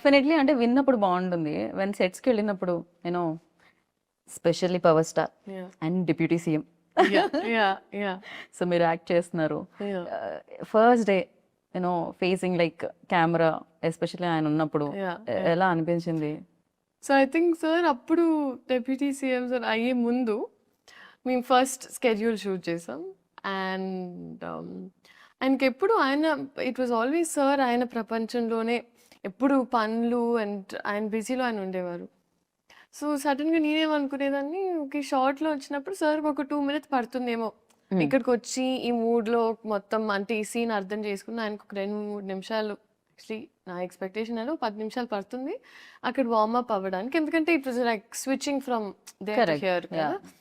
Definitely అంటే విన్నప్పుడు బాగుంటుంది. వెన్ సెట్స్కి వెళ్ళినప్పుడు నేను specially power star Yeah. And deputy CM Yeah, yeah, yeah, so మీరు యాక్ట్ చేస్తున్నారు. yeah, first day you know facing like camera especially ఆయన ఉన్నప్పుడు yeah. ఎలా అనిపించింది? సో ఐ థింక్ సార్ అప్పుడు డెప్యూటీ సీఎం సార్ అయ్యే ముందు మేము ఫస్ట్ స్కెడ్యూల్ షూట్ చేసాం. అండ్ ఆయనకి ఎప్పుడు ఆయన ఇట్ వాజ్ ఆల్వేస్ సార్ ఆయన ప్రపంచంలోనే ఎప్పుడు పనులు అండ్ ఆయన బిజీలో ఆయన ఉండేవారు. సో సడన్గా నేనేమనుకునేదాన్ని ఒక షార్ట్లో వచ్చినప్పుడు సార్ ఒక 2 minutes పడుతుందేమో ఇక్కడికి వచ్చి ఈ మూడ్లో మొత్తం అంటే ఈ సీన్ అర్థం చేసుకుని ఆయనకు ఒక 2-3 నిమిషాలు యాక్చువల్లీ నా ఎక్స్పెక్టేషన్ అని 10 నిమిషాలు పడుతుంది అక్కడ వార్మప్ అవ్వడానికి, ఎందుకంటే it was like switching from there to Correct. Here కదా. Yeah.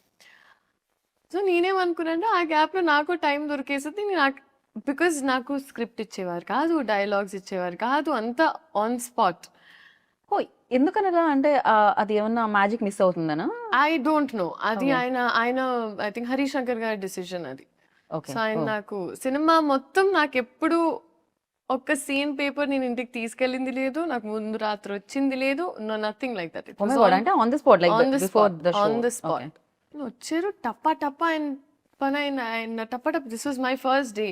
సో నేనేమనుకున్నానంటే ఆ గ్యాప్లో నాకు టైం దొరికేసింది. నాకు బికాజ్ నాకు స్క్రిప్ట్ ఇచ్చేవారు కాదు, డైలాగ్స్ ఇచ్చేవారు కాదు, అంతా ఆన్ స్పాట్. ఓ ఎందుకనగా అంటే అది ఏమన్నా మ్యాజిక్ మిస్ అవుతుందనా? ఐ డోంట్ నో అది Okay. ఆయన ఐ థింక్ హరీష్ శంకర్ గారి డిసిజన్ అది. ఓకే. సో ఆయన నాకు సినిమా మొత్తం నాకు ఎప్పుడు ఒక్క సీన్ పేపర్ నేను ఇంటికి తీసుకెళ్ళింది లేదు, నాకు ముందు రాత్రి వచ్చింది లేదు, nothing like that. Oh my god అంటే on the spot like on the before the show. On the spot వచ్చారు టప్పా టప్పా ఆయన పని ఆయన టప్పా టప్ప. This was my first day.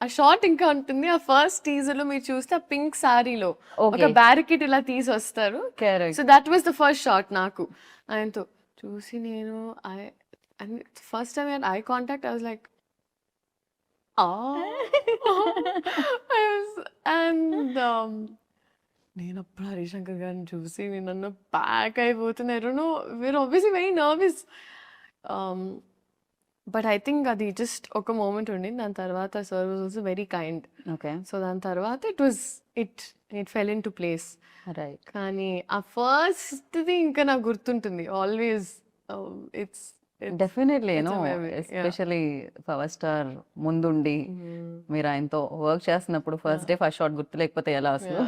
ఆ షార్ట్ ఇంకా ఉంటుంది, ఆ ఫస్ట్ టీజర్ లో మీరు చూస్తే ఆ పింక్ సారీలో ఒక Okay. బ్యారికేడ్ ఇలా తీసి వస్తారు. Correct. So that was the first shot నాకు ఆయనతో చూసి నేను first time eye contact I was like and నేను అప్పుడు హరిశంకర్ గారిని చూసి నేను నన్ను ప్యాక్ అయిపోతున్నారు. We're obviously very nervous. But I think అది జస్ట్ ఒక మూమెంట్ ఉండింది. దాని తర్వాత sir was also very kind. Okay. So దాని తర్వాత it fell into place. Right. కానీ ఆ ఫస్ట్ది ఇంకా నాకు గుర్తుంటుంది always. It's definitely It's a no memory, yeah. Especially power star ముందుండి మీరు ఆయనతో వర్క్ చేస్తున్నప్పుడు ఫస్ట్ డే ఫస్ట్ షాట్ గుర్తు లేకపోతే ఎలా అసలు?